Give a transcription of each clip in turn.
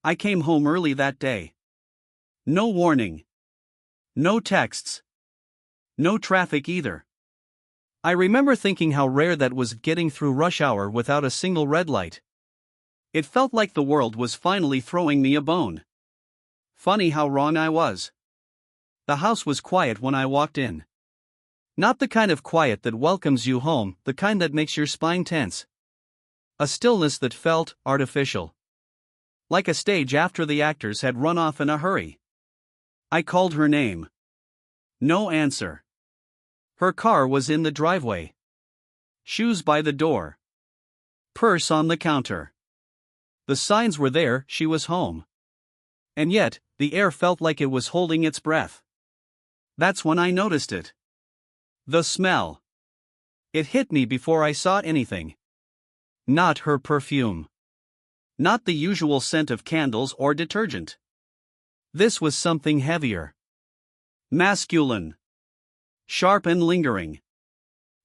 I came home early that day. No warning. No texts. No traffic either. I remember thinking how rare that was, getting through rush hour without a single red light. It felt like the world was finally throwing me a bone. Funny how wrong I was. The house was quiet when I walked in. Not the kind of quiet that welcomes you home, the kind that makes your spine tense. A stillness that felt artificial. Like a stage after the actors had run off in a hurry. I called her name. No answer. Her car was in the driveway. Shoes by the door. Purse on the counter. The signs were there, she was home. And yet, the air felt like it was holding its breath. That's when I noticed it. The smell. It hit me before I saw anything. Not her perfume. Not the usual scent of candles or detergent. This was something heavier. Masculine. Sharp and lingering.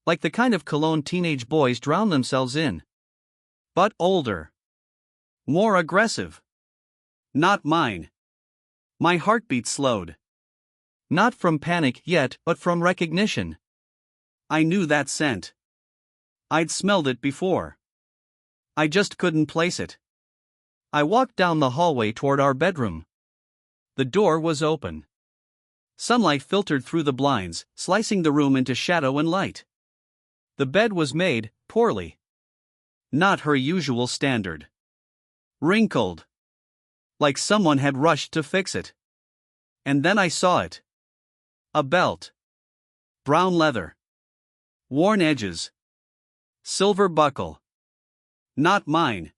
Like the kind of cologne teenage boys drown themselves in. But older. More aggressive. Not mine. My heartbeat slowed. Not from panic yet, but from recognition. I knew that scent. I'd smelled it before. I just couldn't place it. I walked down the hallway toward our bedroom. The door was open. Sunlight filtered through the blinds, slicing the room into shadow and light. The bed was made, poorly. Not her usual standard. Wrinkled. Like someone had rushed to fix it. And then I saw it. A belt. Brown leather. Worn edges. Silver buckle. Not mine.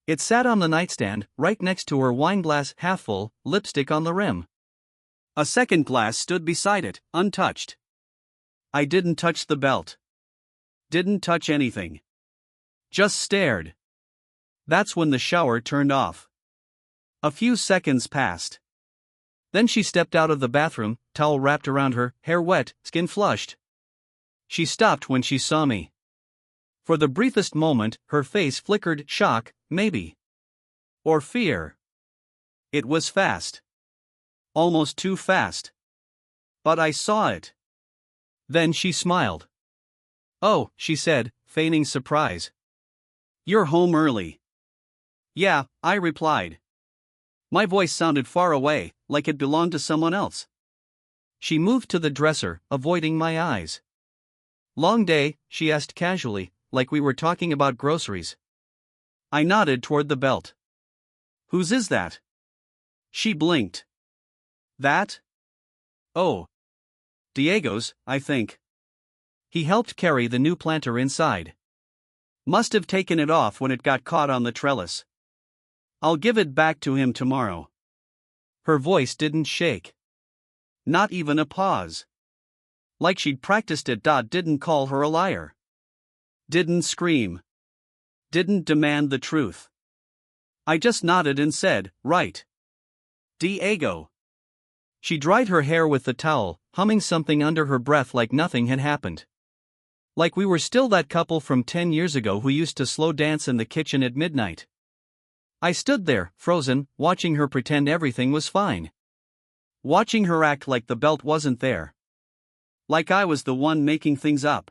It sat on the nightstand, right next to her wine glass half full, lipstick on the rim. A second glass stood beside it, untouched. I didn't touch the belt. Didn't touch anything. Just stared. That's when the shower turned off. A few seconds passed. Then she stepped out of the bathroom, towel wrapped around her, hair wet, skin flushed. She stopped when she saw me. For the briefest moment, her face flickered shock, maybe. Or fear. It was fast. Almost too fast. But I saw it. Then she smiled. "Oh," she said, feigning surprise. "You're home early." "Yeah," I replied. My voice sounded far away, like it belonged to someone else. She moved to the dresser, avoiding my eyes. "Long day?" she asked casually, like we were talking about groceries. I nodded toward the belt. "Whose is that?" She blinked. "That? Oh. Diego's, I think. He helped carry the new planter inside. Must have taken it off when it got caught on the trellis. I'll give it back to him tomorrow." Her voice didn't shake. Not even a pause. Like she'd practiced it. Didn't call her a liar. Didn't scream. Didn't demand the truth. I just nodded and said, "Right. Diego." She dried her hair with the towel, humming something under her breath like nothing had happened. Like we were still that couple from 10 years ago who used to slow dance in the kitchen at midnight. I stood there, frozen, watching her pretend everything was fine. Watching her act like the belt wasn't there. Like I was the one making things up.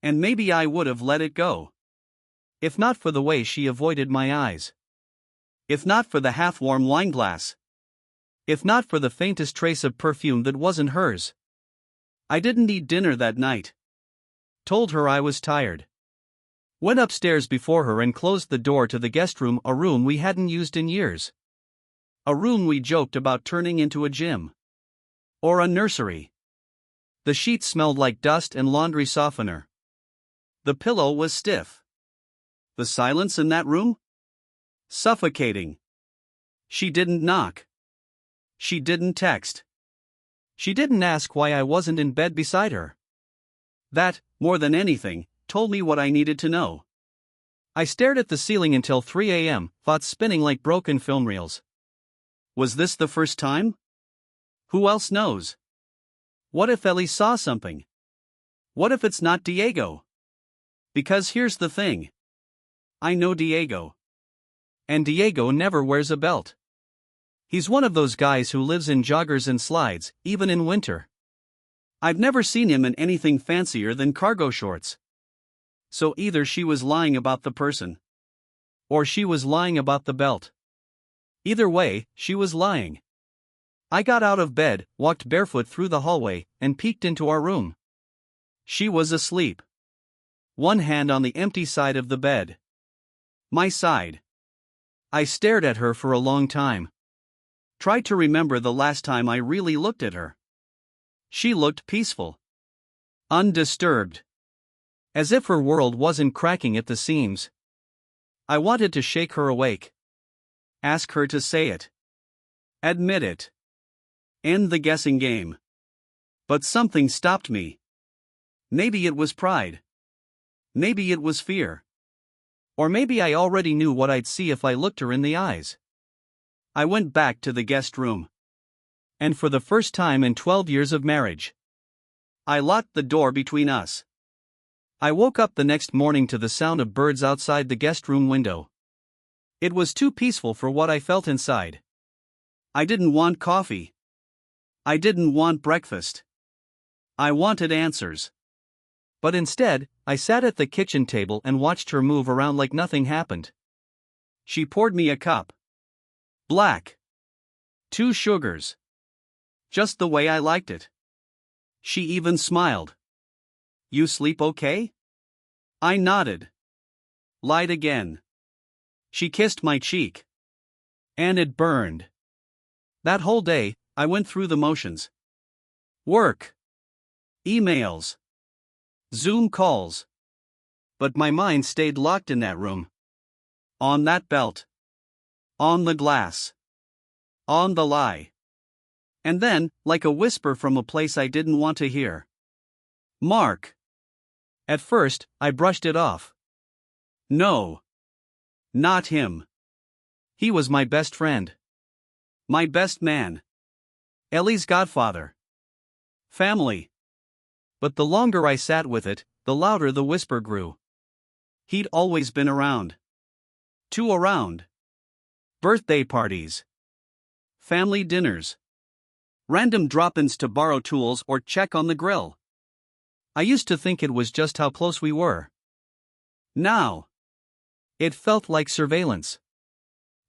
And maybe I would have let it go. If not for the way she avoided my eyes. If not for the half-warm wine glass. If not for the faintest trace of perfume that wasn't hers. I didn't eat dinner that night. Told her I was tired. Went upstairs before her and closed the door to the guest room, a room we hadn't used in years. A room we joked about turning into a gym. Or a nursery. The sheets smelled like dust and laundry softener. The pillow was stiff. The silence in that room? Suffocating. She didn't knock. She didn't text. She didn't ask why I wasn't in bed beside her. That, more than anything, told me what I needed to know. I stared at the ceiling until 3 a.m., thoughts spinning like broken film reels. Was this the first time? Who else knows? What if Ellie saw something? What if it's not Diego? Because here's the thing. I know Diego. And Diego never wears a belt. He's one of those guys who lives in joggers and slides, even in winter. I've never seen him in anything fancier than cargo shorts. So either she was lying about the person, or she was lying about the belt. Either way, she was lying. I got out of bed, walked barefoot through the hallway, and peeked into our room. She was asleep. One hand on the empty side of the bed. My side. I stared at her for a long time. Tried to remember the last time I really looked at her. She looked peaceful. Undisturbed. As if her world wasn't cracking at the seams. I wanted to shake her awake. Ask her to say it. Admit it. End the guessing game. But something stopped me. Maybe it was pride. Maybe it was fear. Or maybe I already knew what I'd see if I looked her in the eyes. I went back to the guest room. And for the first time in 12 years of marriage, I locked the door between us. I woke up the next morning to the sound of birds outside the guest room window. It was too peaceful for what I felt inside. I didn't want coffee. I didn't want breakfast. I wanted answers. But instead, I sat at the kitchen table and watched her move around like nothing happened. She poured me a cup. Black. 2 sugars. Just the way I liked it. She even smiled. You sleep okay? I nodded. Lied again. She kissed my cheek. And it burned. That whole day, I went through the motions. Work. Emails. Zoom calls. But my mind stayed locked in that room. On that belt. On the glass. On the lie. And then, like a whisper from a place I didn't want to hear. Mark. At first, I brushed it off. No. Not him. He was my best friend. My best man. Ellie's godfather. Family. But the longer I sat with it, the louder the whisper grew. He'd always been around. Too around. Birthday parties. Family dinners. Random drop-ins to borrow tools or check on the grill. I used to think it was just how close we were. Now, it felt like surveillance.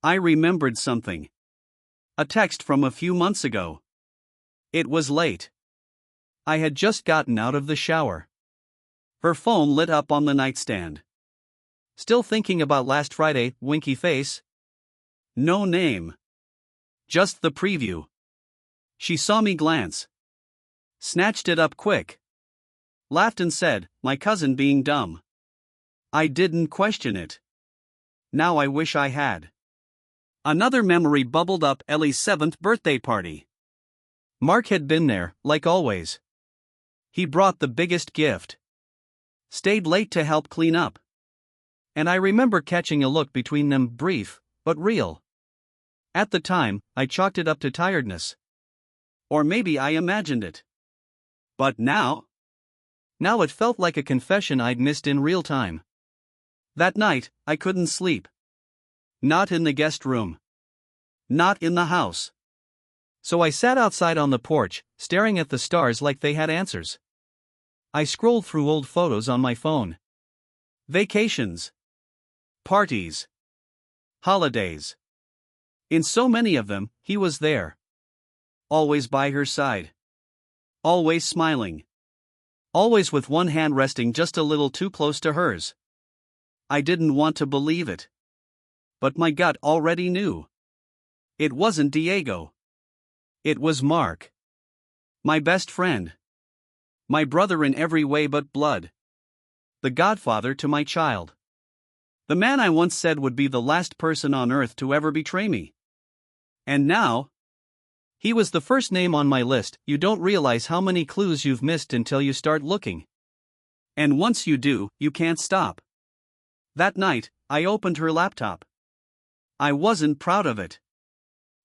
I remembered something. A text from a few months ago. It was late. I had just gotten out of the shower. Her phone lit up on the nightstand. Still thinking about last Friday, winky face? No name. Just the preview. She saw me glance. Snatched it up quick. Laughed and said, my cousin being dumb. I didn't question it. Now I wish I had. Another memory bubbled up. Ellie's 7th birthday party. Mark had been there, like always. He brought the biggest gift. Stayed late to help clean up. And I remember catching a look between them, brief, but real. At the time, I chalked it up to tiredness. Or maybe I imagined it. But now? Now it felt like a confession I'd missed in real time. That night, I couldn't sleep. Not in the guest room. Not in the house. So I sat outside on the porch, staring at the stars like they had answers. I scrolled through old photos on my phone. Vacations. Parties. Holidays. In so many of them, he was there. Always by her side. Always smiling. Always with one hand resting just a little too close to hers. I didn't want to believe it. But my gut already knew. It wasn't Diego. It was Mark. My best friend. My brother in every way but blood. The godfather to my child. The man I once said would be the last person on earth to ever betray me. And now, he was the first name on my list. You don't realize how many clues you've missed until you start looking. And once you do, you can't stop. That night, I opened her laptop. I wasn't proud of it.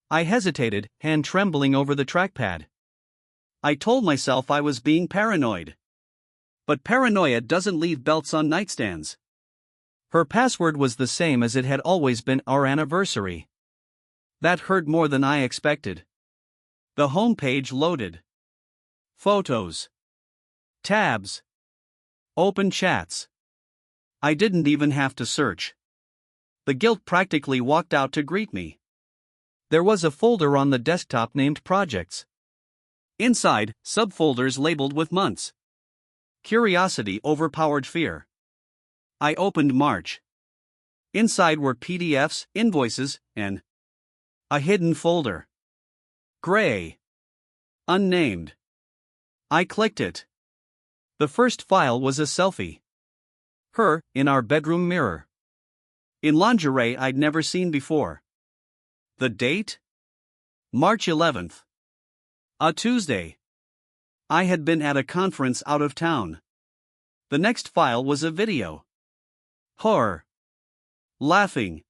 I hesitated, hand trembling over the trackpad. I told myself I was being paranoid. But paranoia doesn't leave belts on nightstands. Her password was the same as it had always been, our anniversary. That hurt more than I expected. The home page loaded. Photos. Tabs. Open chats. I didn't even have to search. The guilt practically walked out to greet me. There was a folder on the desktop named Projects. Inside, subfolders labeled with months. Curiosity overpowered fear. I opened March. Inside were PDFs, invoices, and a hidden folder. Gray. Unnamed. I clicked it. The first file was a selfie. Her, in our bedroom mirror. In lingerie I'd never seen before. The date? March 11th. A Tuesday. I had been at a conference out of town. The next file was a video. Her. Laughing.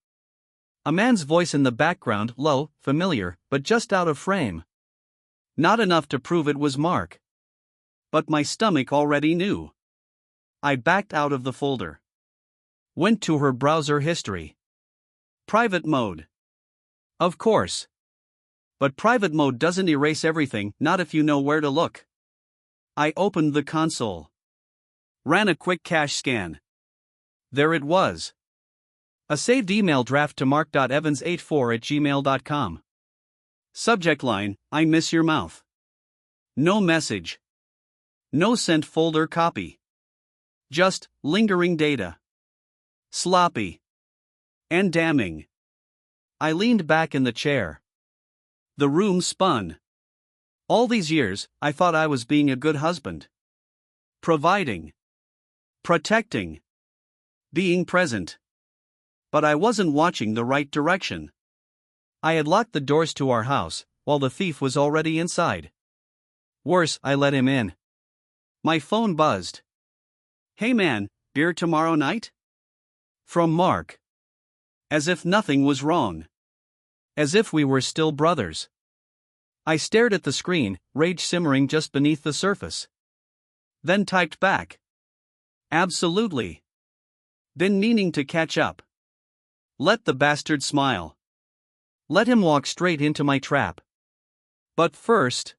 A man's voice in the background, low, familiar, but just out of frame. Not enough to prove it was Mark. But my stomach already knew. I backed out of the folder. Went to her browser history. Private mode. Of course. But private mode doesn't erase everything, not if you know where to look. I opened the console. Ran a quick cache scan. There it was. A saved email draft to mark.evans84@gmail.com. Subject line, I miss your mouth. No message. No sent folder copy. Just, lingering data. Sloppy. And damning. I leaned back in the chair. The room spun. All these years, I thought I was being a good husband. Providing. Protecting. Being present. But I wasn't watching the right direction. I had locked the doors to our house, while the thief was already inside. Worse, I let him in. My phone buzzed. Hey man, beer tomorrow night? From Mark. As if nothing was wrong. As if we were still brothers. I stared at the screen, rage simmering just beneath the surface. Then typed back. Absolutely. Been meaning to catch up. Let the bastard smile. Let him walk straight into my trap. But first,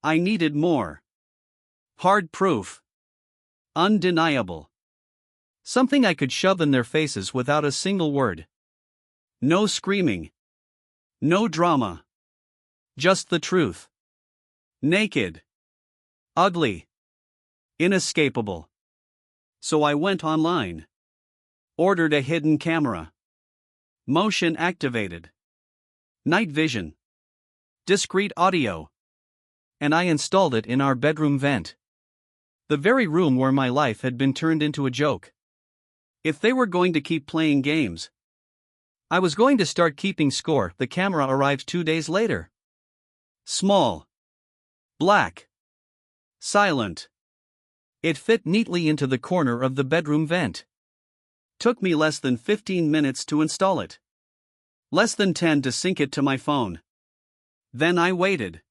I needed more. Hard proof. Undeniable. Something I could shove in their faces without a single word. No screaming. No drama. Just the truth. Naked. Ugly. Inescapable. So I went online. Ordered a hidden camera. Motion activated. Night vision. Discrete audio. And I installed it in our bedroom vent. The very room where my life had been turned into a joke. If they were going to keep playing games, I was going to start keeping score. The camera arrived 2 days later. Small. Black. Silent. It fit neatly into the corner of the bedroom vent. Took me less than 15 minutes to install it. Less than 10 to sync it to my phone. Then I waited.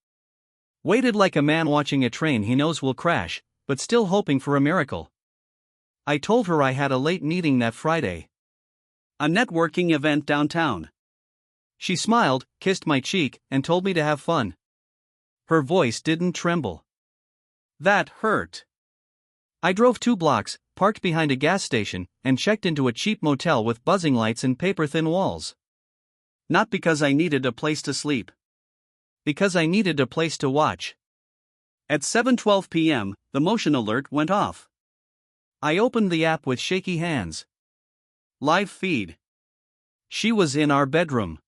Waited like a man watching a train he knows will crash, but still hoping for a miracle. I told her I had a late meeting that Friday. A networking event downtown. She smiled, kissed my cheek, and told me to have fun. Her voice didn't tremble. That hurt. I drove 2 blocks, parked behind a gas station, and checked into a cheap motel with buzzing lights and paper-thin walls. Not because I needed a place to sleep. Because I needed a place to watch. At 7:12 p.m., the motion alert went off. I opened the app with shaky hands. Live feed. She was in our bedroom.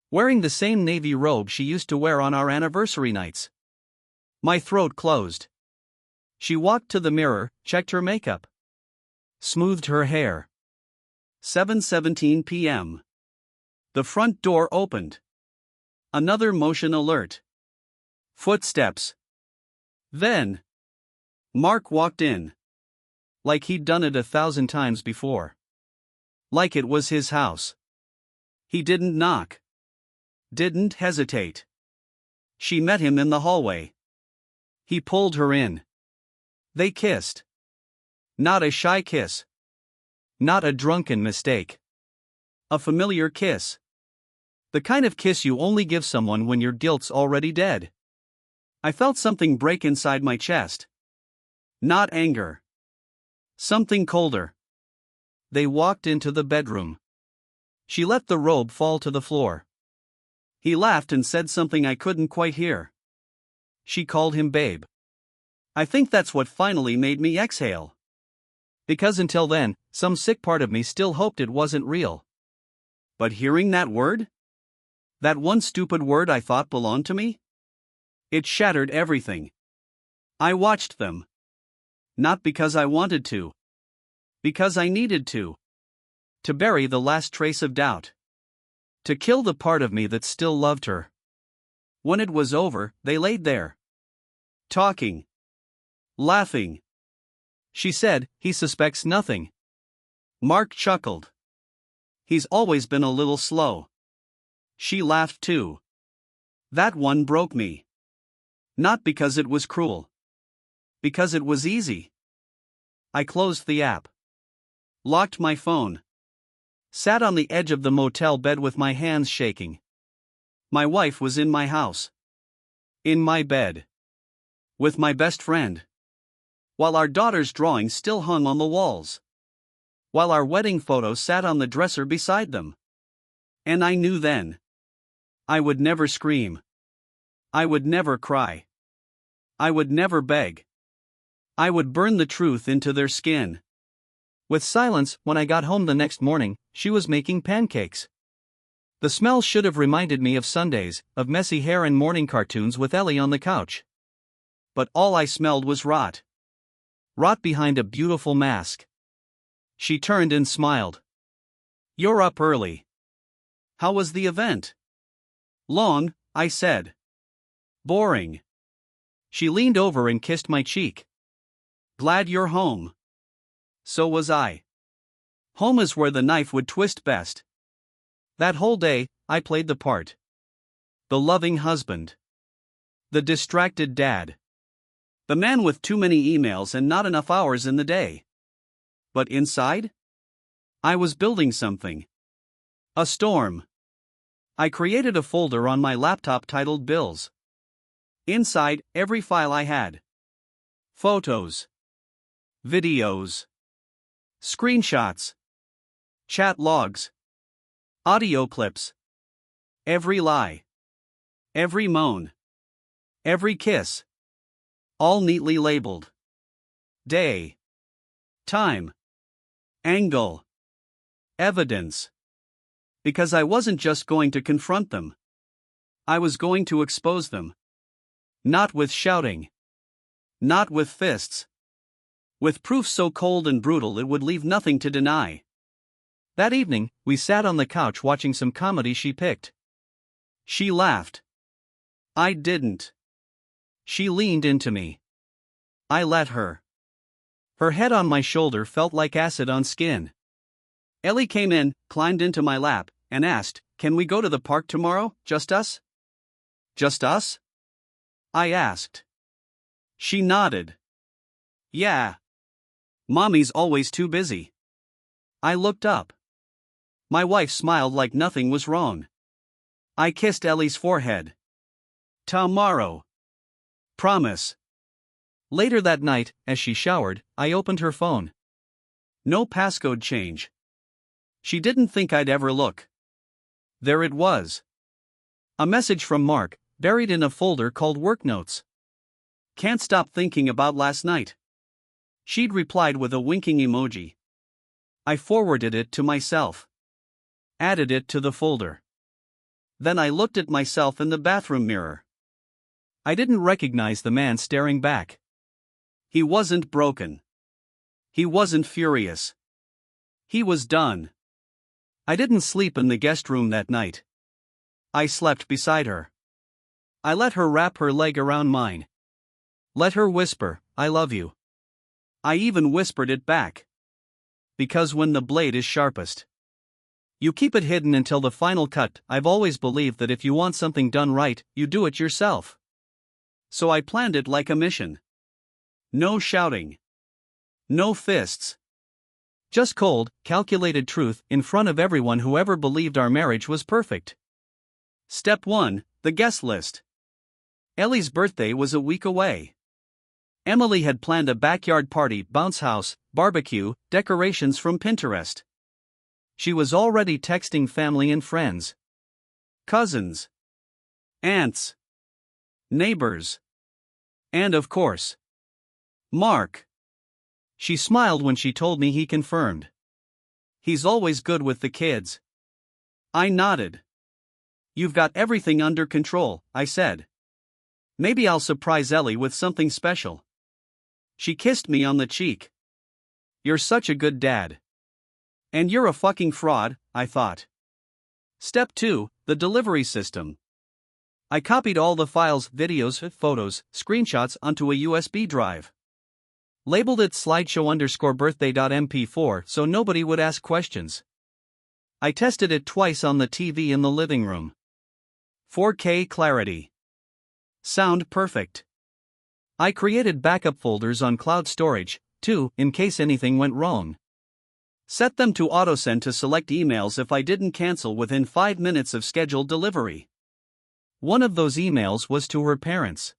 Wearing the same navy robe she used to wear on our anniversary nights. My throat closed. She walked to the mirror, checked her makeup. Smoothed her hair. 7:17 p.m. The front door opened. Another motion alert. Footsteps. Then, Mark walked in. Like he'd done it 1,000 times before. Like it was his house. He didn't knock. Didn't hesitate. She met him in the hallway. He pulled her in. They kissed. Not a shy kiss. Not a drunken mistake. A familiar kiss. The kind of kiss you only give someone when your guilt's already dead. I felt something break inside my chest. Not anger. Something colder. They walked into the bedroom. She let the robe fall to the floor. He laughed and said something I couldn't quite hear. She called him babe. I think that's what finally made me exhale. Because until then, some sick part of me still hoped it wasn't real. But hearing that word? That one stupid word I thought belonged to me? It shattered everything. I watched them. Not because I wanted to. Because I needed to. To bury the last trace of doubt. To kill the part of me that still loved her. When it was over, they laid there. Talking. Laughing. She said, "He suspects nothing." Mark chuckled. "He's always been a little slow." She laughed too. That one broke me. Not because it was cruel. Because it was easy. I closed the app. Locked my phone. Sat on the edge of the motel bed with my hands shaking. My wife was in my house. In my bed. With my best friend. While our daughter's drawings still hung on the walls. While our wedding photo sat on the dresser beside them. And I knew then. I would never scream. I would never cry. I would never beg. I would burn the truth into their skin. With silence, when I got home the next morning, she was making pancakes. The smell should have reminded me of Sundays, of messy hair and morning cartoons with Ellie on the couch. But all I smelled was rot. Rot behind a beautiful mask. She turned and smiled. "You're up early. How was the event?" "Long," I said. "Boring." She leaned over and kissed my cheek. "Glad you're home." So was I. Home is where the knife would twist best. That whole day, I played the part. The loving husband. The distracted dad. The man with too many emails and not enough hours in the day. But inside? I was building something. A storm. I created a folder on my laptop titled Bills. Inside, every file I had. Photos. Videos. Screenshots. Chat logs. Audio clips. Every lie. Every moan. Every kiss. All neatly labeled. Day. Time. Angle. Evidence. Because I wasn't just going to confront them. I was going to expose them. Not with shouting. Not with fists. With proof so cold and brutal it would leave nothing to deny. That evening, we sat on the couch watching some comedy she picked. She laughed. I didn't. She leaned into me. I let her. Her head on my shoulder felt like acid on skin. Ellie came in, climbed into my lap, and asked, "Can we go to the park tomorrow, just us?" "Just us?" I asked. She nodded. "Yeah. Mommy's always too busy." I looked up. My wife smiled like nothing was wrong. I kissed Ellie's forehead. "Tomorrow. Promise." Later that night, as she showered, I opened her phone. No passcode change. She didn't think I'd ever look. There it was. A message from Mark, buried in a folder called Work Notes. "Can't stop thinking about last night." She'd replied with a winking emoji. I forwarded it to myself. Added it to the folder. Then I looked at myself in the bathroom mirror. I didn't recognize the man staring back. He wasn't broken. He wasn't furious. He was done. I didn't sleep in the guest room that night. I slept beside her. I let her wrap her leg around mine. Let her whisper, "I love you." I even whispered it back. Because when the blade is sharpest, you keep it hidden until the final cut. I've always believed that if you want something done right, you do it yourself. So I planned it like a mission. No shouting. No fists. Just cold, calculated truth in front of everyone who ever believed our marriage was perfect. Step 1: The guest list. Ellie's birthday was a week away. Emily had planned a backyard party, bounce house, barbecue, decorations from Pinterest. She was already texting family and friends, cousins, aunts, neighbors, and of course, Mark. She smiled when she told me he confirmed. He's always good with the kids. I nodded. You've got everything under control, I said. Maybe I'll surprise Ellie with something special. She kissed me on the cheek. You're such a good dad. And you're a fucking fraud, I thought. Step 2: The delivery system. I copied all the files, videos, photos, screenshots onto a USB drive. Labeled it slideshow_birthday.mp4 so nobody would ask questions. I tested it twice on the TV in the living room. 4K clarity. Sound perfect. I created backup folders on cloud storage, too, in case anything went wrong. Set them to autosend to select emails if I didn't cancel within 5 minutes of scheduled delivery. One of those emails was to her parents.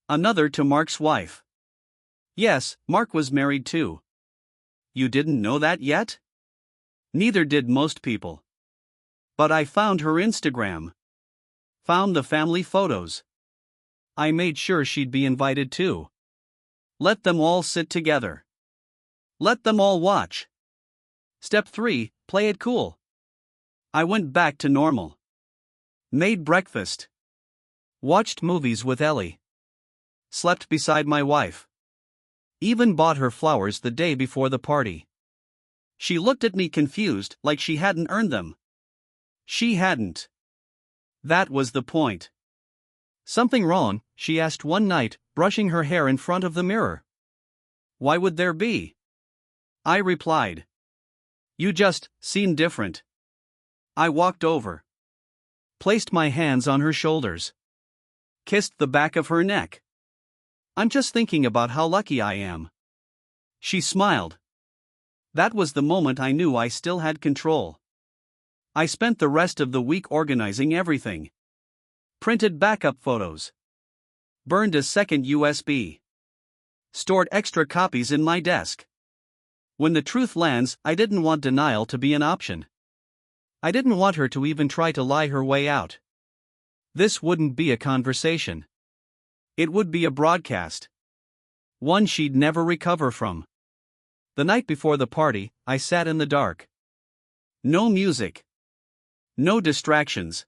Another to Mark's wife. Yes, Mark was married too. You didn't know that yet? Neither did most people. But I found her Instagram. Found the family photos. I made sure she'd be invited too. Let them all sit together. Let them all watch. Step 3: Play it cool. I went back to normal. Made breakfast. Watched movies with Ellie. Slept beside my wife. Even bought her flowers the day before the party. She looked at me confused, like she hadn't earned them. She hadn't. That was the point. Something wrong? She asked one night, brushing her hair in front of the mirror. Why would there be? I replied. You just seem different. I walked over. Placed my hands on her shoulders. Kissed the back of her neck. I'm just thinking about how lucky I am. She smiled. That was the moment I knew I still had control. I spent the rest of the week organizing everything. Printed backup photos. Burned a second USB. Stored extra copies in my desk. When the truth lands, I didn't want denial to be an option. I didn't want her to even try to lie her way out. This wouldn't be a conversation. It would be a broadcast. One she'd never recover from. The night before the party, I sat in the dark. No music. No distractions.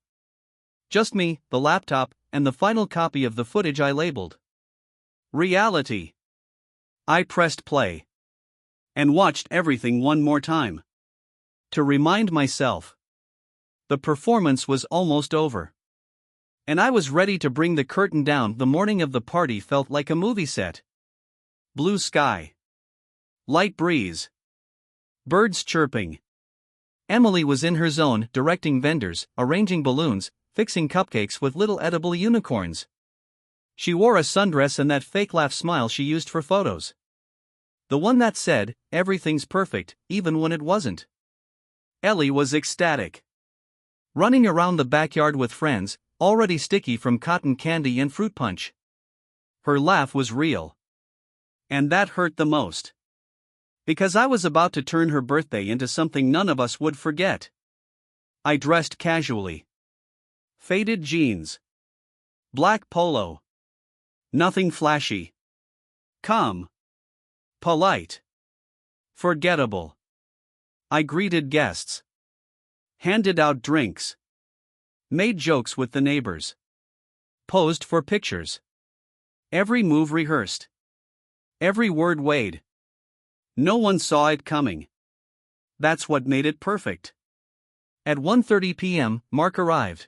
Just me, the laptop, and the final copy of the footage I labeled reality. I pressed play. And watched everything one more time. To remind myself. The performance was almost over. And I was ready to bring the curtain down. The morning of the party felt like a movie set. Blue sky. Light breeze. Birds chirping. Emily was in her zone, directing vendors, arranging balloons, fixing cupcakes with little edible unicorns. She wore a sundress and that fake laugh smile she used for photos. The one that said, everything's perfect, even when it wasn't. Ellie was ecstatic. Running around the backyard with friends, already sticky from cotton candy and fruit punch. Her laugh was real. And that hurt the most. Because I was about to turn her birthday into something none of us would forget. I dressed casually. Faded jeans. Black polo. Nothing flashy. Calm. Polite. Forgettable. I greeted guests. Handed out drinks. Made jokes with the neighbors. Posed for pictures. Every move rehearsed. Every word weighed. No one saw it coming. That's what made it perfect. At 1:30 p.m., Mark arrived.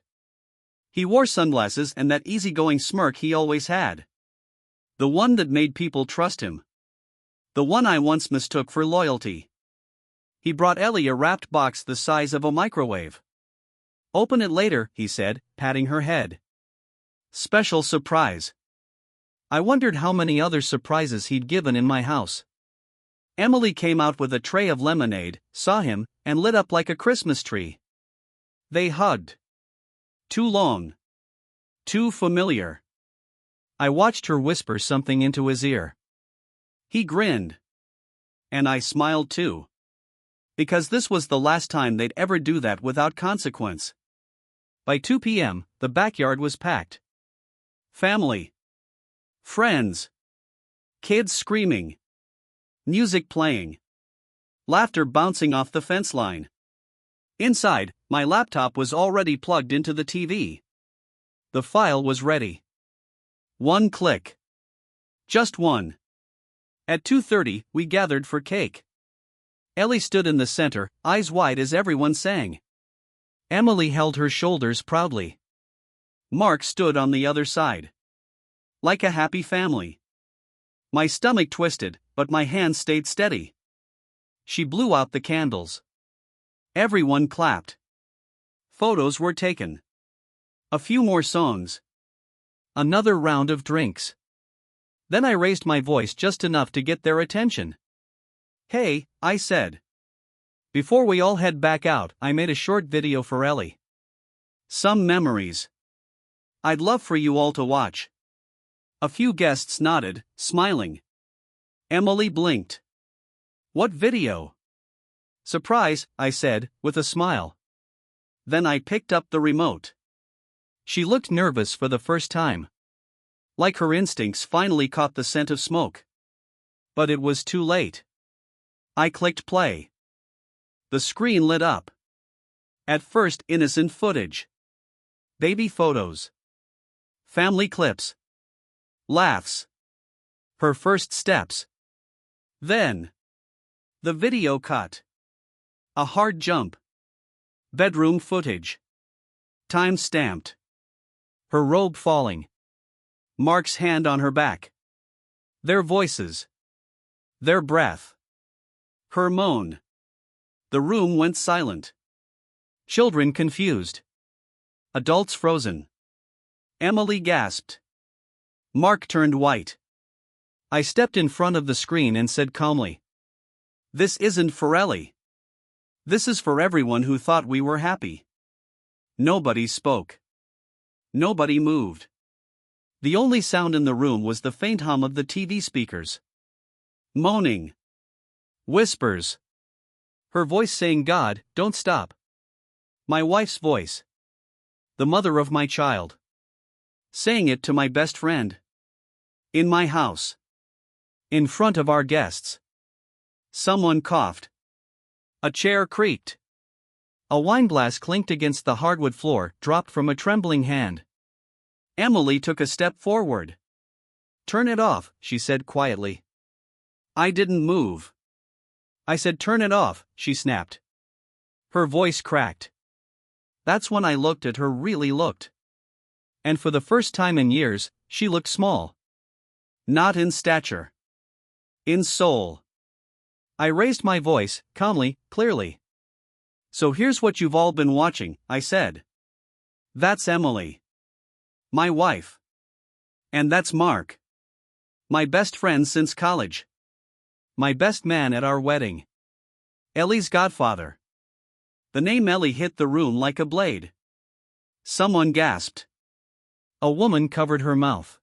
He wore sunglasses and that easygoing smirk he always had. The one that made people trust him. The one I once mistook for loyalty. He brought Ellie a wrapped box the size of a microwave. Open it later, he said, patting her head. Special surprise. I wondered how many other surprises he'd given in my house. Emily came out with a tray of lemonade, saw him, and lit up like a Christmas tree. They hugged. Too long. Too familiar. I watched her whisper something into his ear. He grinned. And I smiled too. Because this was the last time they'd ever do that without consequence. By 2 p.m., the backyard was packed. Family. Friends. Kids screaming. Music playing. Laughter bouncing off the fence line. Inside, my laptop was already plugged into the TV. The file was ready. One click. Just one. At 2:30, we gathered for cake. Ellie stood in the center, eyes wide as everyone sang. Emily held her shoulders proudly. Mark stood on the other side. Like a happy family. My stomach twisted, but my hands stayed steady. She blew out the candles. Everyone clapped. Photos were taken. A few more songs. Another round of drinks. Then I raised my voice just enough to get their attention. "Hey," I said. Before we all head back out, I made a short video for Ellie. Some memories. I'd love for you all to watch. A few guests nodded, smiling. Emily blinked. "What video?" "Surprise," I said, with a smile. Then I picked up the remote. She looked nervous for the first time. Like her instincts finally caught the scent of smoke. But it was too late. I clicked play. The screen lit up. At first, innocent footage. Baby photos. Family clips. Laughs. Her first steps. Then, the video cut. A hard jump. Bedroom footage. Time stamped. Her robe falling. Mark's hand on her back. Their voices. Their breath. Her moan. The room went silent. Children confused. Adults frozen. Emily gasped. Mark turned white. I stepped in front of the screen and said calmly, "This isn't for Ellie. This is for everyone who thought we were happy." Nobody spoke. Nobody moved. The only sound in the room was the faint hum of the TV speakers. Moaning. Whispers. Her voice saying, "God, don't stop." My wife's voice. The mother of my child. Saying it to my best friend. In my house. In front of our guests. Someone coughed. A chair creaked. A wine glass clinked against the hardwood floor, dropped from a trembling hand. Emily took a step forward. "Turn it off," she said quietly. I didn't move. I said, "Turn it off," she snapped. Her voice cracked. That's when I looked at her, really looked. And for the first time in years, she looked small. Not in stature. In soul. I raised my voice, calmly, clearly. "So here's what you've all been watching," I said. "That's Emily. My wife. And that's Mark. My best friend since college. My best man at our wedding. Ellie's godfather." The name Ellie hit the room like a blade. Someone gasped. A woman covered her mouth.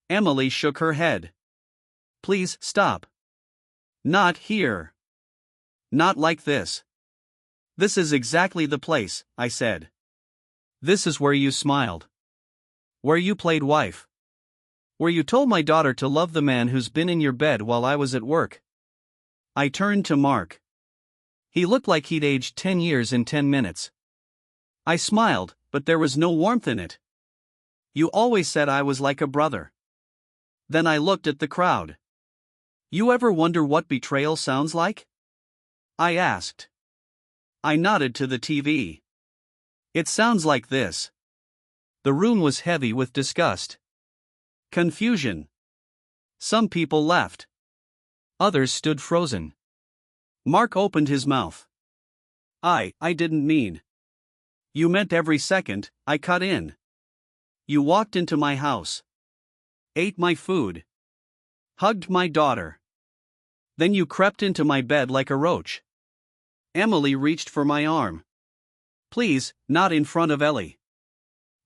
Emily shook her head. "Please, stop. Not here. Not like this." "This is exactly the place," I said. "This is where you smiled. Where you played wife. Where you told my daughter to love the man who's been in your bed while I was at work." I turned to Mark. He looked like he'd aged 10 years in 10 minutes. I smiled, but there was no warmth in it. "You always said I was like a brother." Then I looked at the crowd. "You ever wonder what betrayal sounds like?" I asked. I nodded to the TV. "It sounds like this." The room was heavy with disgust. Confusion. Some people left. Others stood frozen. Mark opened his mouth. I didn't mean." "You meant every second," I cut in. "You walked into my house. Ate my food. Hugged my daughter. Then you crept into my bed like a roach. Emily reached for my arm. Please, not in front of Ellie.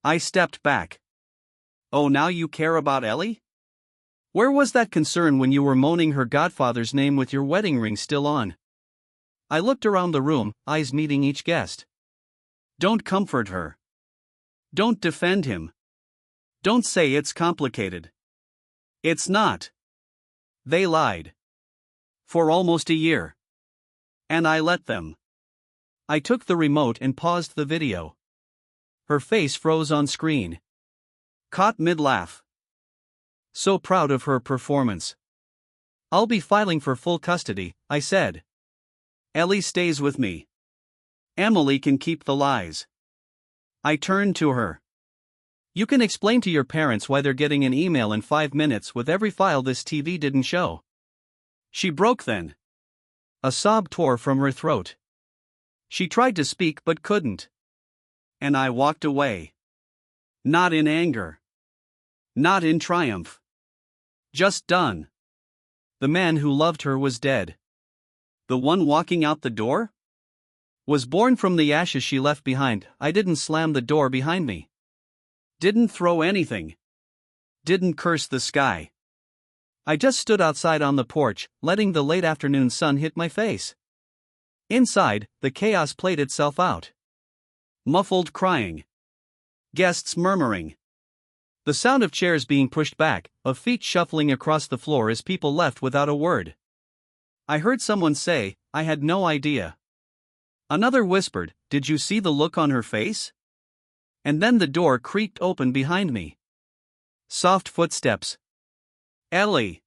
I stepped back. Oh, now you care about Ellie? Where was that concern when you were moaning her godfather's name with your wedding ring still on? I looked around the room, eyes meeting each guest. Don't comfort her. Don't defend him. Don't say it's complicated. It's not. They lied. For almost a year. And I let them. I took the remote and paused the video. Her face froze on screen. Caught mid-laugh. So proud of her performance. I'll be filing for full custody, I said. Ellie stays with me. Emily can keep the lies. I turned to her. You can explain to your parents why they're getting an email in 5 minutes with every file this TV didn't show. She broke then. A sob tore from her throat. She tried to speak but couldn't. And I walked away. Not in anger. Not in triumph. Just done. The man who loved her was dead. The one walking out the door? Was born from the ashes she left behind. I didn't slam the door behind me. Didn't throw anything. Didn't curse the sky. I just stood outside on the porch, letting the late afternoon sun hit my face. Inside, the chaos played itself out. Muffled crying. Guests murmuring. The sound of chairs being pushed back, of feet shuffling across the floor as people left without a word. I heard someone say, I had no idea. Another whispered, did you see the look on her face? And then the door creaked open behind me. Soft footsteps. Ellie.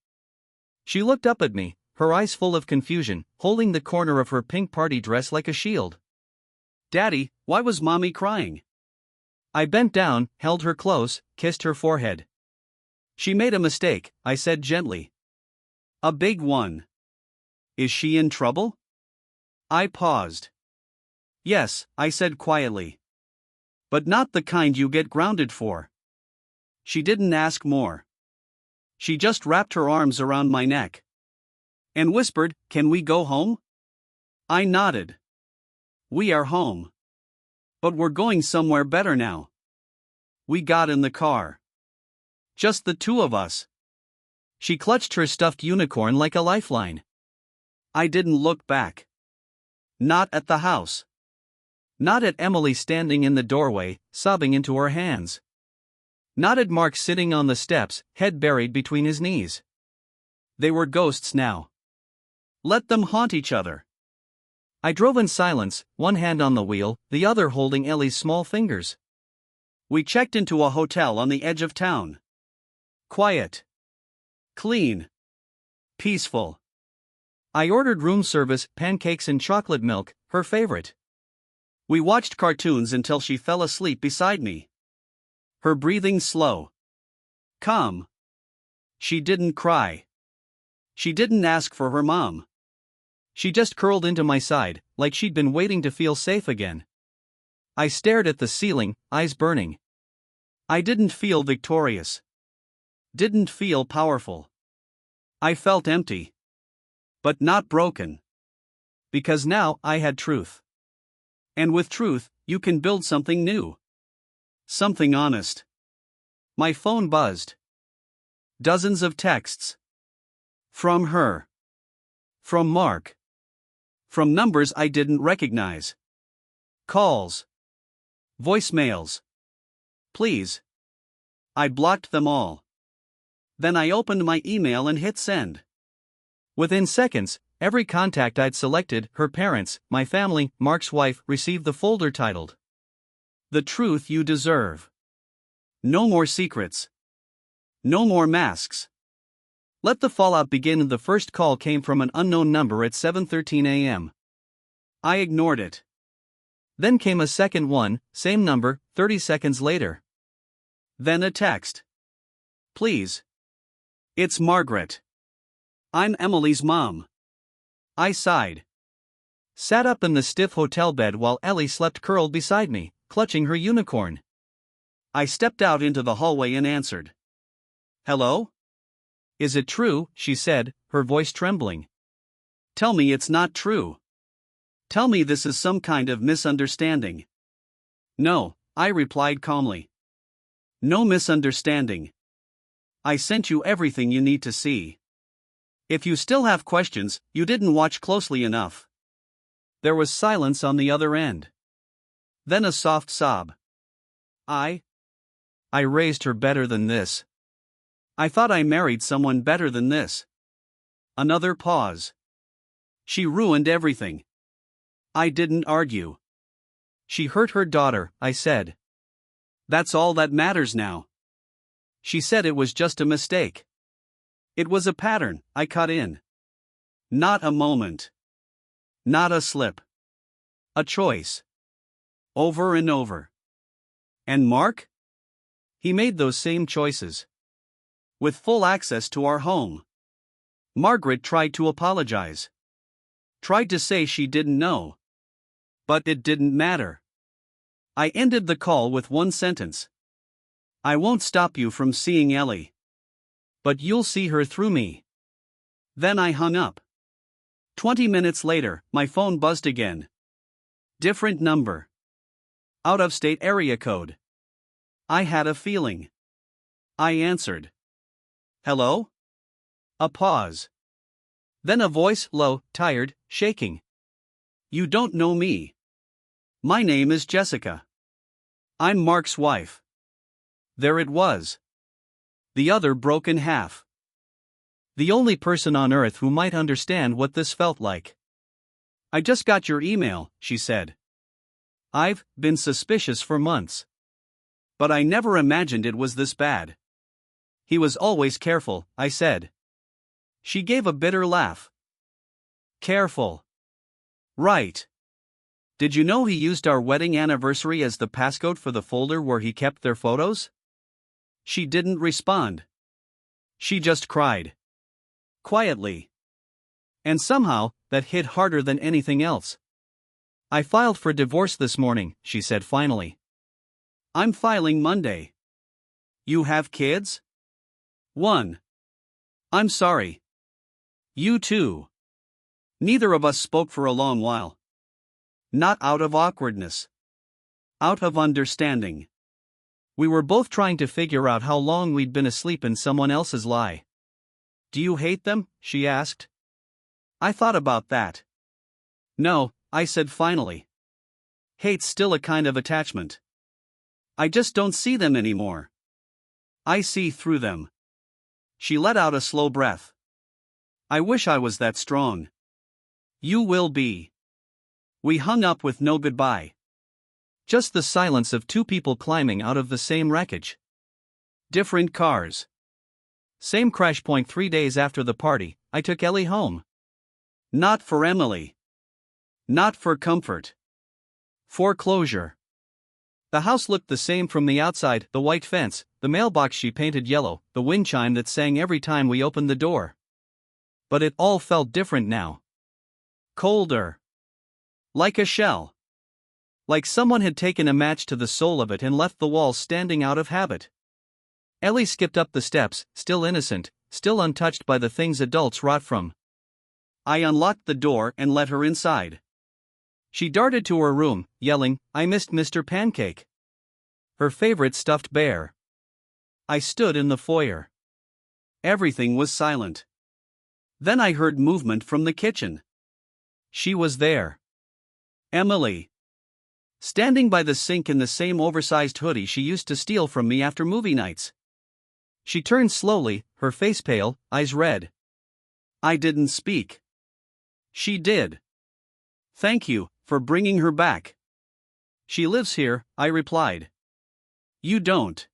She looked up at me, her eyes full of confusion, holding the corner of her pink party dress like a shield. Daddy, why was Mommy crying? I bent down, held her close, kissed her forehead. She made a mistake, I said gently. A big one. Is she in trouble? I paused. Yes, I said quietly. But not the kind you get grounded for. She didn't ask more. She just wrapped her arms around my neck. And whispered, can we go home? I nodded. We are home. But we're going somewhere better now. We got in the car. Just the two of us. She clutched her stuffed unicorn like a lifeline. I didn't look back. Not at the house. Not at Emily standing in the doorway, sobbing into her hands. Not at Mark sitting on the steps, head buried between his knees. They were ghosts now. Let them haunt each other. I drove in silence, one hand on the wheel, the other holding Ellie's small fingers. We checked into a hotel on the edge of town. Quiet. Clean. Peaceful. I ordered room service, pancakes and chocolate milk, her favorite. We watched cartoons until she fell asleep beside me. Her breathing slow. Calm. She didn't cry. She didn't ask for her mom. She just curled into my side, like she'd been waiting to feel safe again. I stared at the ceiling, eyes burning. I didn't feel victorious. Didn't feel powerful. I felt empty. But not broken. Because now I had truth. And with truth, you can build something new. Something honest. My phone buzzed. Dozens of texts. From her. From Mark. From numbers I didn't recognize. Calls. Voicemails. Please. I blocked them all. Then I opened my email and hit send. Within seconds, every contact I'd selected, her parents, my family, Mark's wife, received the folder titled The Truth You Deserve. No more secrets. No more masks. Let the fallout begin. The first call came from an unknown number at 7:13 a.m. I ignored it. Then came a second one, same number, 30 seconds later. Then a text. Please. It's Margaret. I'm Emily's mom. I sighed. Sat up in the stiff hotel bed while Ellie slept curled beside me, clutching her unicorn. I stepped out into the hallway and answered. Hello? Is it true? She said, her voice trembling. Tell me it's not true. Tell me this is some kind of misunderstanding. No, I replied calmly. No misunderstanding. I sent you everything you need to see. If you still have questions, you didn't watch closely enough. There was silence on the other end. Then a soft sob. I raised her better than this. I thought I married someone better than this. Another pause. She ruined everything. I didn't argue. She hurt her daughter, I said. That's all that matters now. She said it was just a mistake. It was a pattern, I cut in. Not a moment. Not a slip. A choice. Over and over. And Mark? He made those same choices. With full access to our home. Margaret tried to apologize. Tried to say she didn't know. But it didn't matter. I ended the call with one sentence. I won't stop you from seeing Ellie. But you'll see her through me. Then I hung up. 20 minutes later, my phone buzzed again. Different number. Out-of-state area code. I had a feeling. I answered. Hello? A pause. Then a voice, low, tired, shaking. You don't know me. My name is Jessica. I'm Mark's wife. There it was. The other broke in half. The only person on earth who might understand what this felt like. I just got your email, she said. I've been suspicious for months. But I never imagined it was this bad. He was always careful, I said. She gave a bitter laugh. Careful. Right. Did you know he used our wedding anniversary as the passcode for the folder where he kept their photos? She didn't respond. She just cried. Quietly. And somehow, that hit harder than anything else. I filed for divorce this morning, she said finally. I'm filing Monday. You have kids? One. I'm sorry. You too. Neither of us spoke for a long while. Not out of awkwardness. Out of understanding. We were both trying to figure out how long we'd been asleep in someone else's lie. Do you hate them? She asked. I thought about that. No, I said finally. Hate's still a kind of attachment. I just don't see them anymore. I see through them. She let out a slow breath. I wish I was that strong. You will be. We hung up with no goodbye. Just the silence of two people climbing out of the same wreckage. Different cars. Same crash point 3 days after the party, I took Ellie home. Not for Emily. Not for comfort. For closure. The house looked the same from the outside, the white fence, the mailbox she painted yellow, the wind chime that sang every time we opened the door. But it all felt different now. Colder. Like a shell. Like someone had taken a match to the soul of it and left the walls standing out of habit. Ellie skipped up the steps, still innocent, still untouched by the things adults rot from. I unlocked the door and let her inside. She darted to her room, yelling, I missed Mr. Pancake. Her favorite stuffed bear. I stood in the foyer. Everything was silent. Then I heard movement from the kitchen. She was there. Emily. Standing by the sink in the same oversized hoodie she used to steal from me after movie nights. She turned slowly, her face pale, eyes red. I didn't speak. She did. Thank you for bringing her back. She lives here, I replied. You don't.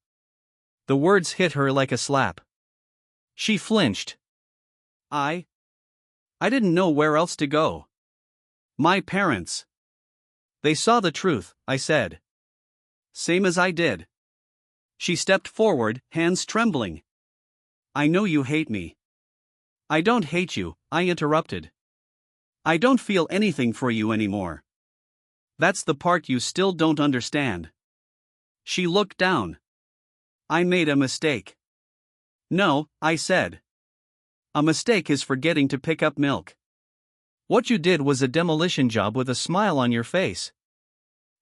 The words hit her like a slap. She flinched. I didn't know where else to go. My parents. They saw the truth, I said. Same as I did. She stepped forward, hands trembling. I know you hate me. I don't hate you, I interrupted. I don't feel anything for you anymore. That's the part you still don't understand. She looked down. I made a mistake. No, I said. A mistake is forgetting to pick up milk. What you did was a demolition job with a smile on your face.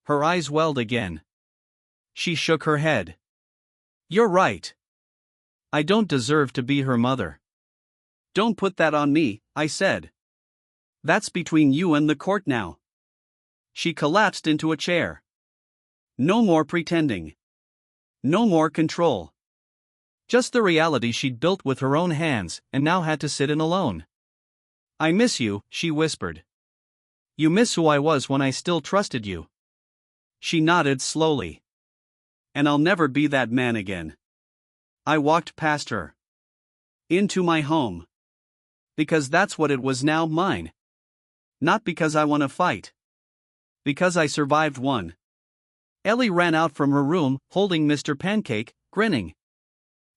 Her eyes welled again. She shook her head. You're right. I don't deserve to be her mother. Don't put that on me, I said. That's between you and the court now. She collapsed into a chair. No more pretending. No more control. Just the reality she'd built with her own hands and now had to sit in alone. I miss you, she whispered. You miss who I was when I still trusted you. She nodded slowly. And I'll never be that man again. I walked past her. Into my home. Because that's what it was now, mine. Not because I won a fight. Because I survived one. Ellie ran out from her room, holding Mr. Pancake, grinning.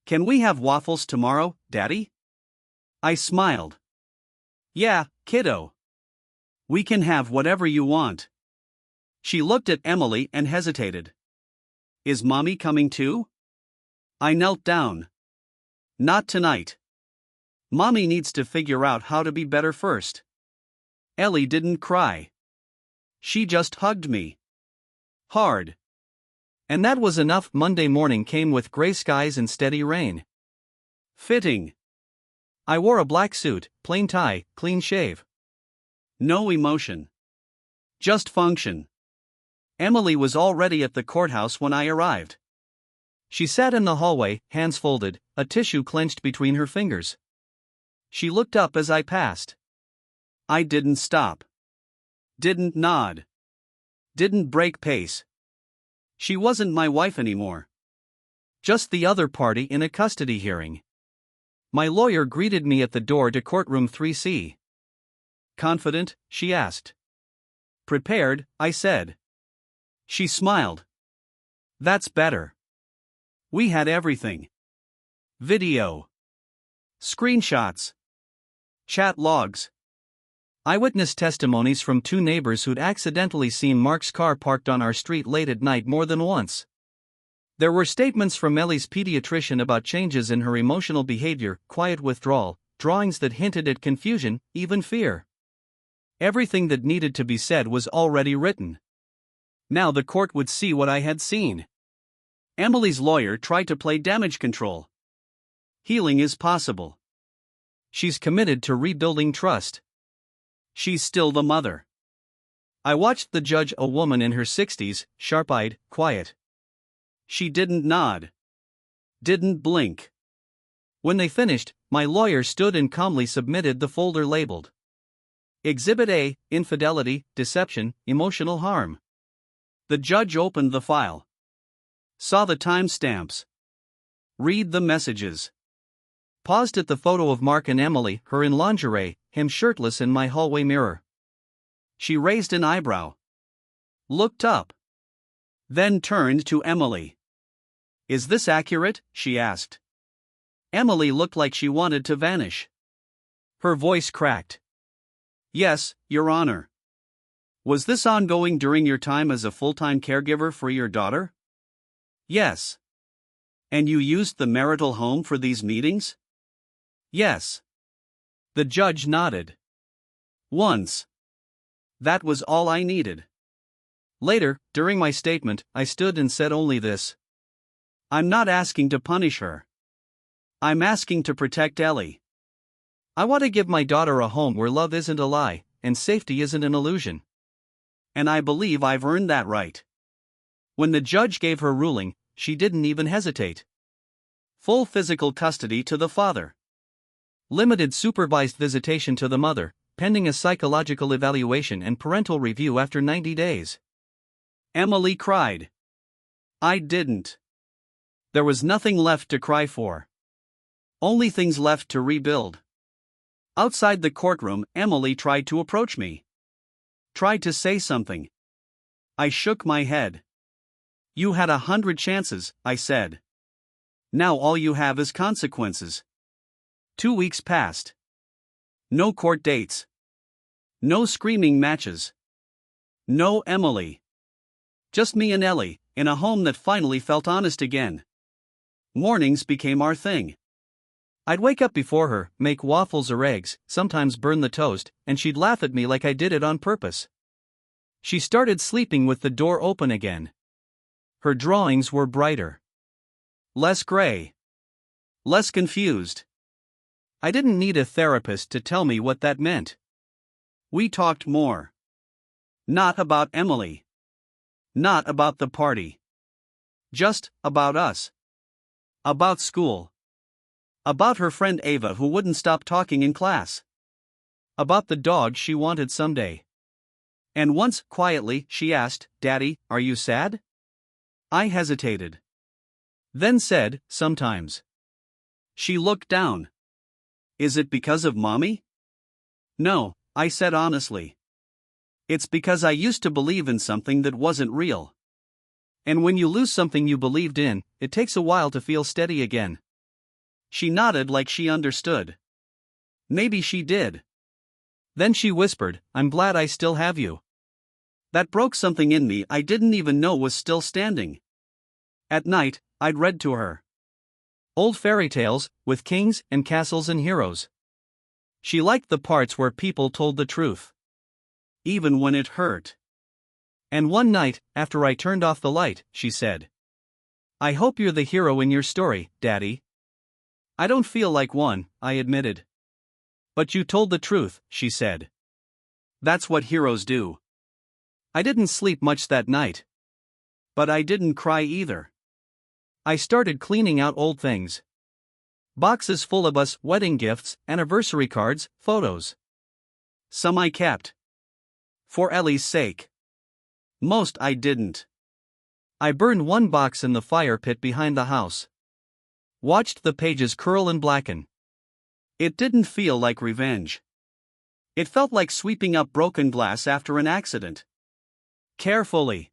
Can we have waffles tomorrow, Daddy? I smiled. Yeah, kiddo. We can have whatever you want. She looked at Emily and hesitated. Is Mommy coming too? I knelt down. Not tonight. Mommy needs to figure out how to be better first. Ellie didn't cry. She just hugged me. Hard. And that was enough. Monday morning came with gray skies and steady rain. Fitting. I wore a black suit, plain tie, clean shave. No emotion. Just function. Emily was already at the courthouse when I arrived. She sat in the hallway, hands folded, a tissue clenched between her fingers. She looked up as I passed. I didn't stop. Didn't nod. Didn't break pace. She wasn't my wife anymore. Just the other party in a custody hearing. My lawyer greeted me at the door to courtroom 3C. Confident? She asked. Prepared, I said. She smiled. That's better. We had everything. Video. Screenshots. Chat logs. Eyewitness testimonies from 2 neighbors who'd accidentally seen Mark's car parked on our street late at night more than once. There were statements from Ellie's pediatrician about changes in her emotional behavior, quiet withdrawal, drawings that hinted at confusion, even fear. Everything that needed to be said was already written. Now the court would see what I had seen. Emily's lawyer tried to play damage control. Healing is possible. She's committed to rebuilding trust. She's still the mother. I watched the judge, a woman in her 60s, sharp-eyed, quiet. She didn't nod. Didn't blink. When they finished, my lawyer stood and calmly submitted the folder labeled Exhibit A, Infidelity, Deception, Emotional Harm. The judge opened the file. Saw the timestamps. Read the messages. Paused at the photo of Mark and Emily, her in lingerie, him shirtless in my hallway mirror. She raised an eyebrow. Looked up. Then turned to Emily. Is this accurate? She asked. Emily looked like she wanted to vanish. Her voice cracked. Yes, Your Honor. Was this ongoing during your time as a full-time caregiver for your daughter? Yes. And you used the marital home for these meetings? Yes. The judge nodded. Once. That was all I needed. Later, during my statement, I stood and said only this. I'm not asking to punish her. I'm asking to protect Ellie. I want to give my daughter a home where love isn't a lie, and safety isn't an illusion. And I believe I've earned that right. When the judge gave her ruling, she didn't even hesitate. Full physical custody to the father. Limited supervised visitation to the mother, pending a psychological evaluation and parental review after 90 days. Emily cried. I didn't. There was nothing left to cry for. Only things left to rebuild. Outside the courtroom, Emily tried to approach me. Tried to say something. I shook my head. You had 100 chances, I said. Now all you have is consequences. 2 weeks passed. No court dates. No screaming matches. No Emily. Just me and Ellie, in a home that finally felt honest again. Mornings became our thing. I'd wake up before her, make waffles or eggs, sometimes burn the toast, and she'd laugh at me like I did it on purpose. She started sleeping with the door open again. Her drawings were brighter. Less gray. Less confused. I didn't need a therapist to tell me what that meant. We talked more. Not about Emily. Not about the party. Just about us. About school. About her friend Ava who wouldn't stop talking in class. About the dog she wanted someday. And once, quietly, she asked, "Daddy, are you sad?" I hesitated. Then said, "Sometimes." She looked down. "Is it because of Mommy?" "No," I said honestly. "It's because I used to believe in something that wasn't real. And when you lose something you believed in, it takes a while to feel steady again." She nodded like she understood. Maybe she did. Then she whispered, "I'm glad I still have you." That broke something in me I didn't even know was still standing. At night, I'd read to her old fairy tales, with kings and castles and heroes. She liked the parts where people told the truth. Even when it hurt. And one night, after I turned off the light, she said, "I hope you're the hero in your story, Daddy." "I don't feel like one," I admitted. "But you told the truth," she said. "That's what heroes do." I didn't sleep much that night. But I didn't cry either. I started cleaning out old things. Boxes full of us, wedding gifts, anniversary cards, photos. Some I kept. For Ellie's sake. Most I didn't. I burned one box in the fire pit behind the house. Watched the pages curl and blacken. It didn't feel like revenge. It felt like sweeping up broken glass after an accident. Carefully.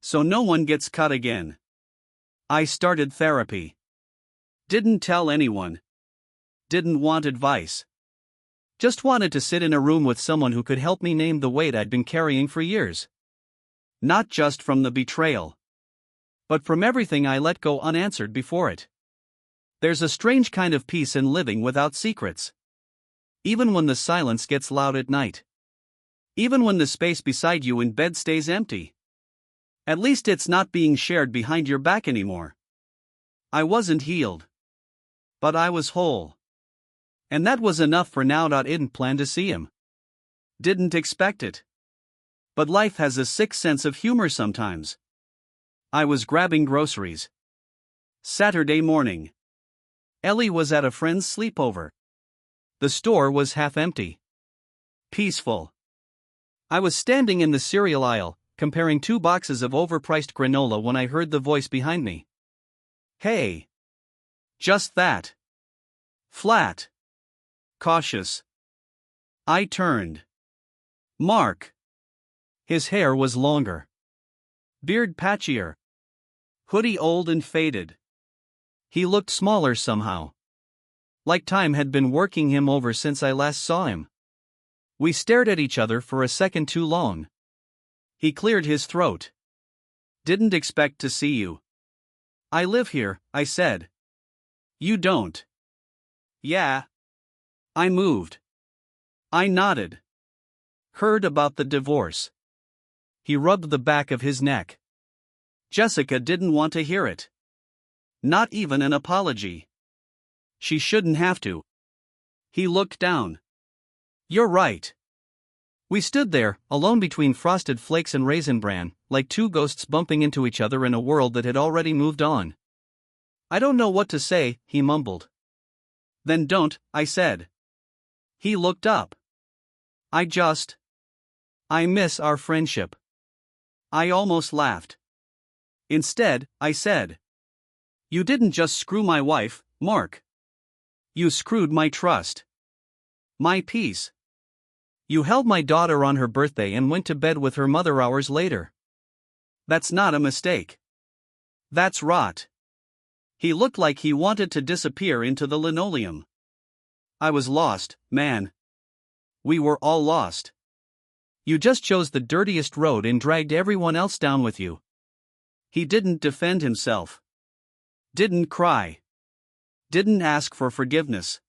So no one gets cut again. I started therapy. Didn't tell anyone. Didn't want advice. Just wanted to sit in a room with someone who could help me name the weight I'd been carrying for years. Not just from the betrayal, but from everything I let go unanswered before it. There's a strange kind of peace in living without secrets. Even when the silence gets loud at night. Even when the space beside you in bed stays empty. At least it's not being shared behind your back anymore. I wasn't healed. But I was whole. And that was enough for now. Didn't plan to see him. Didn't expect it. But life has a sick sense of humor sometimes. I was grabbing groceries. Saturday morning. Ellie was at a friend's sleepover. The store was half empty. Peaceful. I was standing in the cereal aisle, comparing 2 boxes of overpriced granola when I heard the voice behind me. "Hey." Just that. Flat. Cautious. I turned. Mark. His hair was longer. Beard patchier. Hoodie old and faded. He looked smaller somehow. Like time had been working him over since I last saw him. We stared at each other for a second too long. He cleared his throat. "Didn't expect to see you." "I live here," I said. "You don't." "Yeah." I moved. I nodded. "Heard about the divorce." He rubbed the back of his neck. Jessica didn't want to hear it. Not even an apology. She shouldn't have to. He looked down. "You're right." We stood there, alone between Frosted Flakes and Raisin Bran, like two ghosts bumping into each other in a world that had already moved on. "I don't know what to say," he mumbled. "Then don't," I said. He looked up. I miss our friendship." I almost laughed. Instead, I said, "You didn't just screw my wife, Mark. You screwed my trust. My peace. You held my daughter on her birthday and went to bed with her mother hours later. That's not a mistake. That's rot." He looked like he wanted to disappear into the linoleum. I was lost, man. We were all lost. You just chose the dirtiest road and dragged everyone else down with you. He didn't defend himself. Didn't cry. Didn't ask for forgiveness.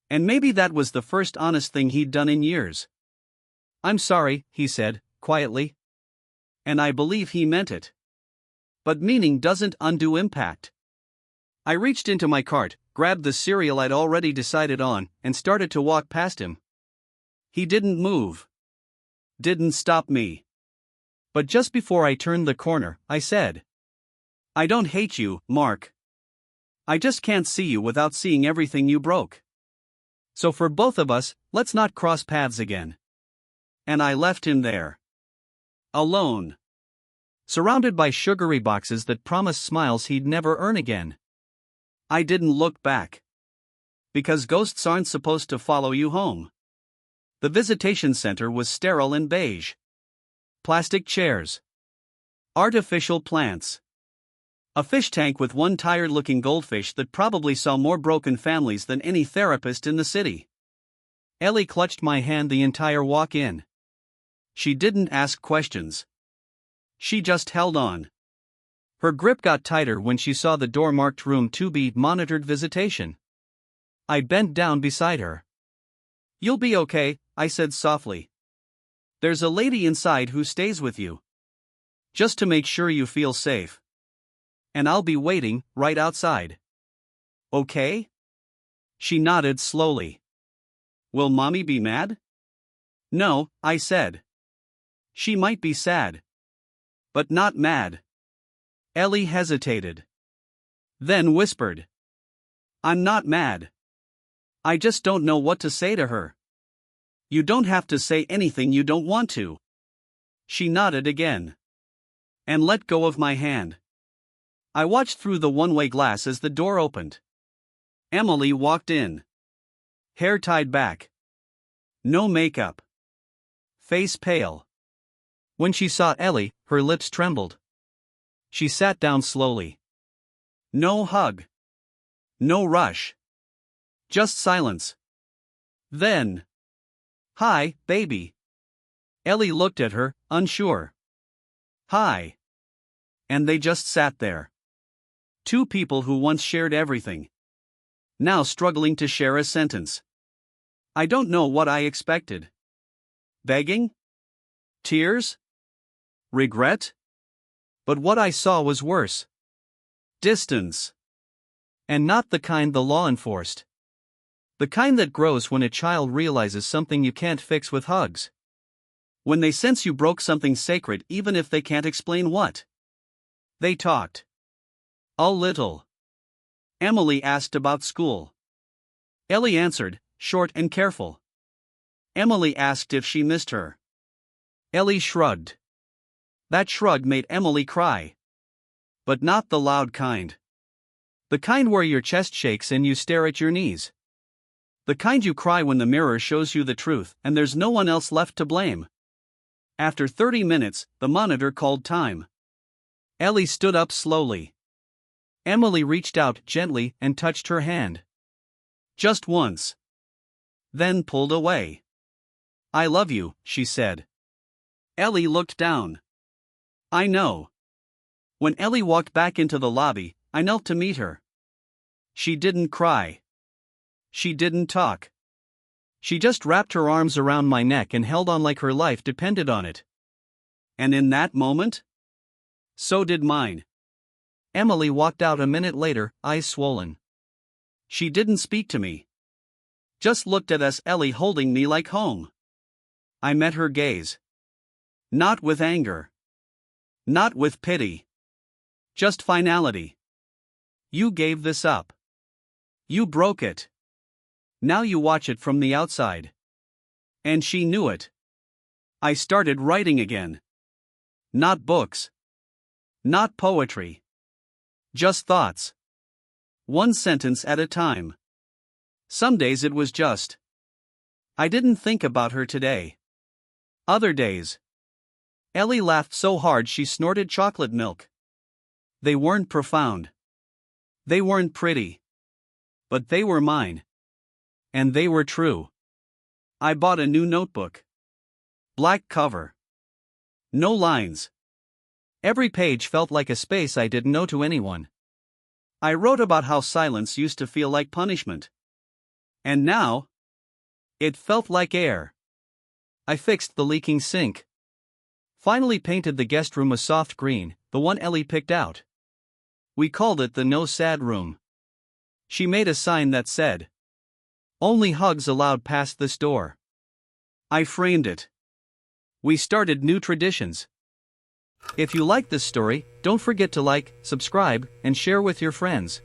And maybe that was the first honest thing he'd done in years. "I'm sorry," he said, quietly. And I believe he meant it. But meaning doesn't undo impact. I reached into my cart, grabbed the cereal I'd already decided on, and started to walk past him. He didn't move. Didn't stop me. But just before I turned the corner, I said, "I don't hate you, Mark. I just can't see you without seeing everything you broke. So for both of us, let's not cross paths again." And I left him there. Alone. Surrounded by sugary boxes that promised smiles he'd never earn again. I didn't look back. Because ghosts aren't supposed to follow you home. The visitation center was sterile and beige. Plastic chairs. Artificial plants. A fish tank with one tired-looking goldfish that probably saw more broken families than any therapist in the city. Ellie clutched my hand the entire walk in. She didn't ask questions. She just held on. Her grip got tighter when she saw the door marked Room 2B Monitored Visitation. I bent down beside her. "You'll be okay," I said softly. "There's a lady inside who stays with you. Just to make sure you feel safe. And I'll be waiting, right outside. Okay?" She nodded slowly. "Will Mommy be mad?" "No," I said. "She might be sad. But not mad." Ellie hesitated. Then whispered, "I'm not mad. I just don't know what to say to her." "You don't have to say anything you don't want to." She nodded again. And let go of my hand. I watched through the one-way glass as the door opened. Emily walked in. Hair tied back. No makeup. Face pale. When she saw Ellie, her lips trembled. She sat down slowly. No hug. No rush. Just silence. Then, "Hi, baby." Ellie looked at her, unsure. "Hi." And they just sat there. Two people who once shared everything. Now struggling to share a sentence. I don't know what I expected. Begging? Tears? Regret? But what I saw was worse. Distance. And not the kind the law enforced. The kind that grows when a child realizes something you can't fix with hugs. When they sense you broke something sacred even if they can't explain what. They talked. A little. Emily asked about school. Ellie answered, short and careful. Emily asked if she missed her. Ellie shrugged. That shrug made Emily cry. But not the loud kind. The kind where your chest shakes and you stare at your knees. The kind you cry when the mirror shows you the truth and there's no one else left to blame. After 30 minutes, the monitor called time. Ellie stood up slowly. Emily reached out gently and touched her hand. Just once. Then pulled away. I love you, she said. Ellie looked down. I know. When Ellie walked back into the lobby, I knelt to meet her. She didn't cry. She didn't talk. She just wrapped her arms around my neck and held on like her life depended on it. And in that moment? So did mine. Emily walked out a minute later, eyes swollen. She didn't speak to me. Just looked at us, Ellie holding me like home. I met her gaze. Not with anger. Not with pity. Just finality. You gave this up. You broke it. Now you watch it from the outside. And she knew it. I started writing again. Not books. Not poetry. Just thoughts. One sentence at a time. Some days it was just. I didn't think about her today. Other days. Ellie laughed so hard she snorted chocolate milk. They weren't profound. They weren't pretty. But they were mine. And they were true. I bought a new notebook. Black cover. No lines. Every page felt like a space I didn't know to anyone. I wrote about how silence used to feel like punishment. And now, it felt like air. I fixed the leaking sink. Finally painted the guest room a soft green, the one Ellie picked out. We called it the No Sad Room. She made a sign that said, "Only hugs allowed past this door." I framed it. We started new traditions. If you like this story, don't forget to like, subscribe, and share with your friends.